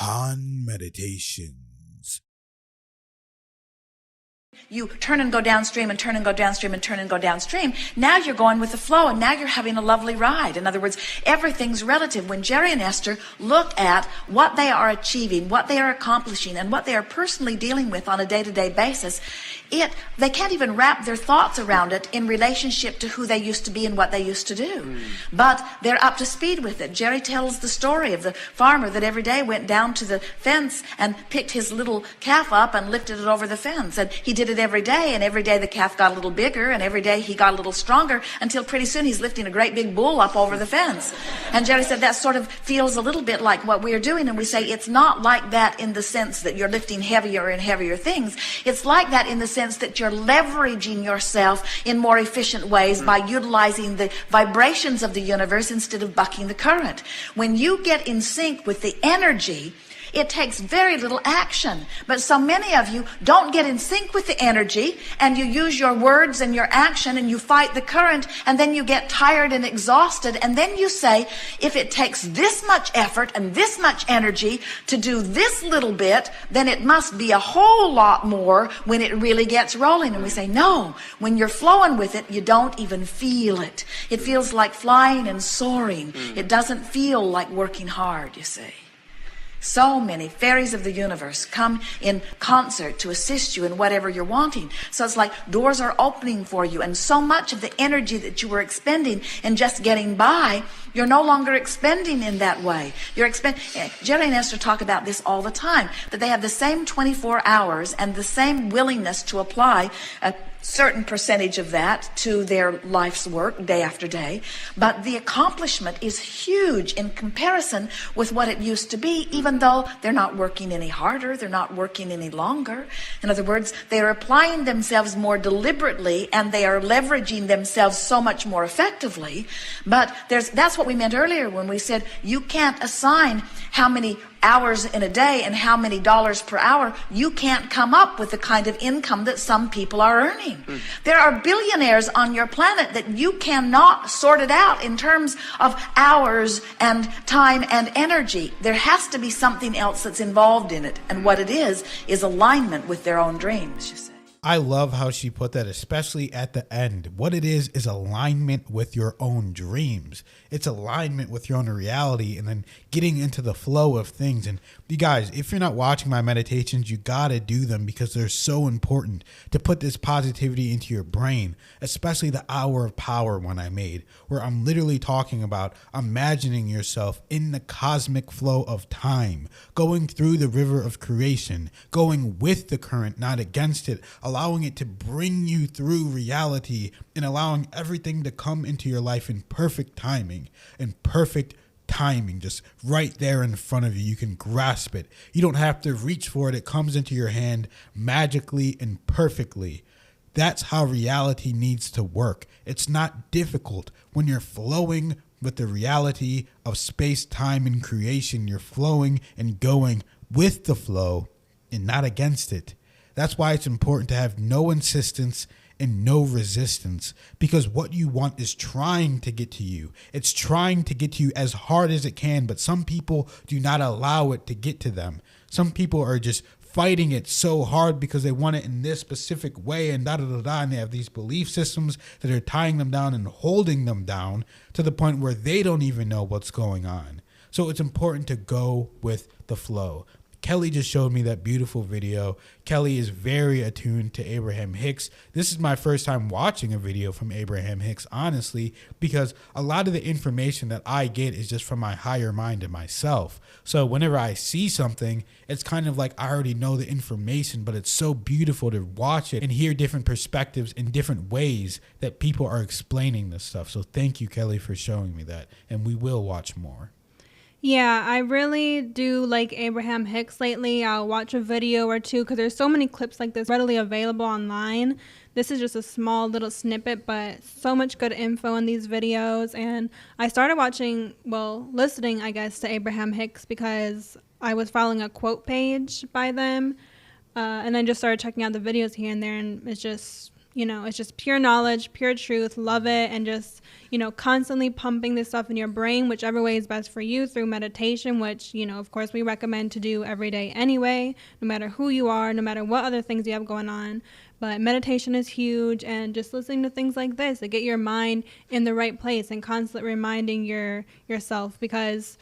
Han Meditations. You turn and go downstream and turn and go downstream and turn and go downstream. Now you're going with the flow, and now you're having a lovely ride. In other words, everything's relative. When Jerry and Esther look at what they are achieving, what they are accomplishing, and what they are personally dealing with on a day-to-day basis, they can't even wrap their thoughts around it in relationship to who they used to be and what they used to do. But they're up to speed with it. Jerry tells the story of the farmer that every day went down to the fence and picked his little calf up and lifted it over the fence. And he did it every day, and every day the calf got a little bigger, and every day he got a little stronger, until pretty soon he's lifting a great big bull up over the fence. And Jerry said that sort of feels a little bit like what we're doing, and we say it's not like that in the sense that you're lifting heavier and heavier things. It's like that in the sense that you're leveraging yourself in more efficient ways by utilizing the vibrations of the universe instead of bucking the current. When you get in sync with the energy, it takes very little action. But so many of you don't get in sync with the energy, and you use your words and your action, and you fight the current, and then you get tired and exhausted, and then you say, if it takes this much effort and this much energy to do this little bit, then it must be a whole lot more when it really gets rolling. And we say, no, when you're flowing with it, you don't even feel it. It feels like flying and soaring. It doesn't feel like working hard, you see. So many fairies of the universe come in concert to assist you in whatever you're wanting. So it's like doors are opening for you, and so much of the energy that you were expending in just getting by, you're no longer expending in that way. Jerry and Esther talk about this all the time, that they have the same 24 hours and the same willingness to apply a certain percentage of that to their life's work day after day, but the accomplishment is huge in comparison with what it used to be, even though they're not working any harder, they're not working any longer. In other words, they are applying themselves more deliberately, and they are leveraging themselves so much more effectively. But that's what we meant earlier when we said you can't assign how many hours in a day and how many dollars per hour. You can't come up with the kind of income that some people are earning. There are billionaires on your planet that you cannot sort it out in terms of hours and time and energy. There has to be something else that's involved in it, and what it is alignment with their own dreams, you see. I love how she put that, especially at the end. What it is alignment with your own dreams. It's alignment with your own reality, and then getting into the flow of things. And you guys, if you're not watching my meditations, you got to do them, because they're so important to put this positivity into your brain, especially the hour of power one I made, where I'm literally talking about imagining yourself in the cosmic flow of time, going through the river of creation, going with the current, not against it, allowing it to bring you through reality, and allowing everything to come into your life in perfect timing, just right there in front of you. You can grasp it. You don't have to reach for it. It comes into your hand magically and perfectly. That's how reality needs to work. It's not difficult. When you're flowing with the reality of space, time, and creation, you're flowing and going with the flow and not against it. That's why it's important to have no insistence and no resistance, because what you want is trying to get to you. It's trying to get to you as hard as it can, but some people do not allow it to get to them. Some people are just fighting it so hard because they want it in this specific way, and and they have these belief systems that are tying them down and holding them down to the point where they don't even know what's going on. So it's important to go with the flow. Kelly just showed me that beautiful video. Kelly is very attuned to Abraham Hicks. This is my first time watching a video from Abraham Hicks, honestly, because a lot of the information that I get is just from my higher mind and myself. So whenever I see something, it's kind of like I already know the information, but it's so beautiful to watch it and hear different perspectives in different ways that people are explaining this stuff. So thank you, Kelly, for showing me that, and we will watch more. Yeah, I really do like Abraham Hicks lately. I'll watch a video or two because there's so many clips like this readily available online. This is just a small little snippet, but so much good info in these videos. And I started listening, I guess, to Abraham Hicks because I was following a quote page by them. And then just started checking out the videos here and there. And it's just, it's just pure knowledge, pure truth, love it, and just, constantly pumping this stuff in your brain, whichever way is best for you through meditation, which, of course we recommend to do every day anyway, no matter who you are, no matter what other things you have going on. But meditation is huge, and just listening to things like this to get your mind in the right place and constantly reminding yourself, because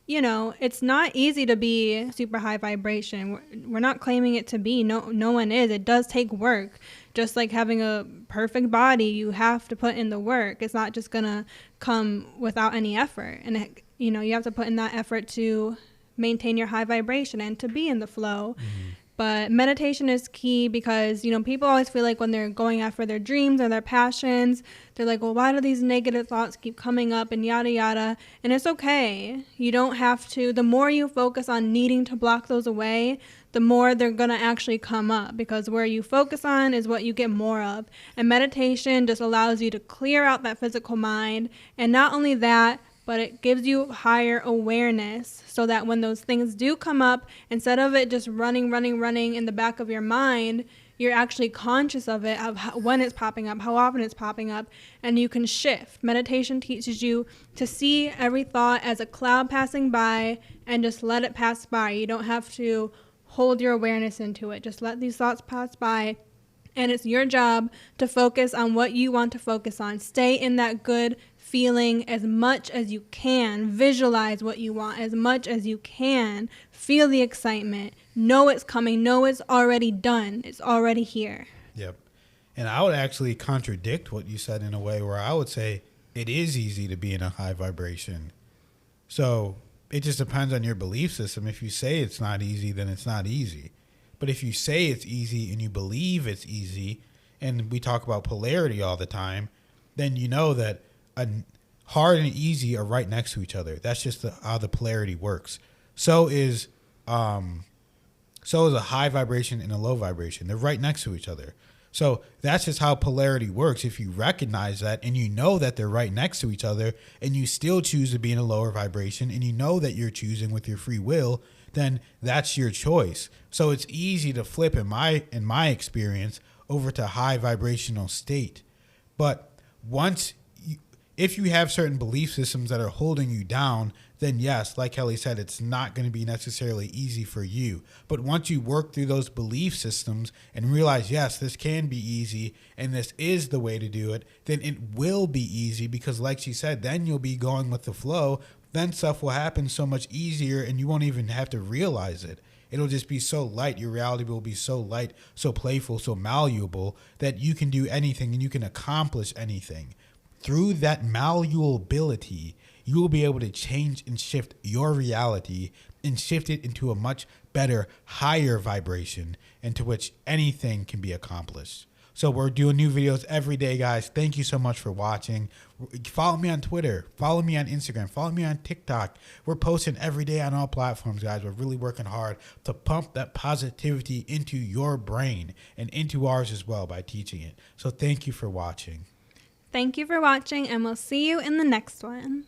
it's not easy to be super high vibration. We're not claiming it to be. No one is. It does take work. Just like having a perfect body, you have to put in the work. It's not just going to come without any effort. And, you have to put in that effort to maintain your high vibration and to be in the flow. Mm-hmm. But meditation is key because, people always feel like when they're going after their dreams or their passions, they're like, well, why do these negative thoughts keep coming up and yada, yada? And it's okay. You don't have to. The more you focus on needing to block those away, the more they're going to actually come up, because where you focus on is what you get more of. And meditation just allows you to clear out that physical mind. And not only that, but it gives you higher awareness so that when those things do come up, instead of it just running in the back of your mind, you're actually conscious of it, of when it's popping up, how often it's popping up, and you can shift. Meditation teaches you to see every thought as a cloud passing by and just let it pass by. You don't have to hold your awareness into it. Just let these thoughts pass by. And it's your job to focus on what you want to focus on. Stay in that good feeling as much as you can. Visualize what you want as much as you can. Feel the excitement. Know it's coming. Know it's already done. It's already here. Yep. And I would actually contradict what you said in a way where I would say it is easy to be in a high vibration. So it just depends on your belief system. If you say it's not easy, then it's not easy. But if you say it's easy and you believe it's easy, and we talk about polarity all the time, then you know that hard and easy are right next to each other. That's just how the polarity works. So is a high vibration and a low vibration. They're right next to each other. So that's just how polarity works. If you recognize that and you know that they're right next to each other and you still choose to be in a lower vibration and you know that you're choosing with your free will, then that's your choice. So it's easy to flip in my experience over to high vibrational state. But if you have certain belief systems that are holding you down, then yes, like Kelly said, it's not going to be necessarily easy for you. But once you work through those belief systems and realize, yes, this can be easy and this is the way to do it, then it will be easy, because like she said, then you'll be going with the flow. Then stuff will happen so much easier and you won't even have to realize it. It'll just be so light. Your reality will be so light, so playful, so malleable that you can do anything and you can accomplish anything. Through that malleability, you will be able to change and shift your reality and shift it into a much better, higher vibration into which anything can be accomplished. So we're doing new videos every day, guys. Thank you so much for watching. Follow me on Twitter. Follow me on Instagram. Follow me on TikTok. We're posting every day on all platforms, guys. We're really working hard to pump that positivity into your brain and into ours as well by teaching it. So thank you for watching. Thank you for watching, and we'll see you in the next one.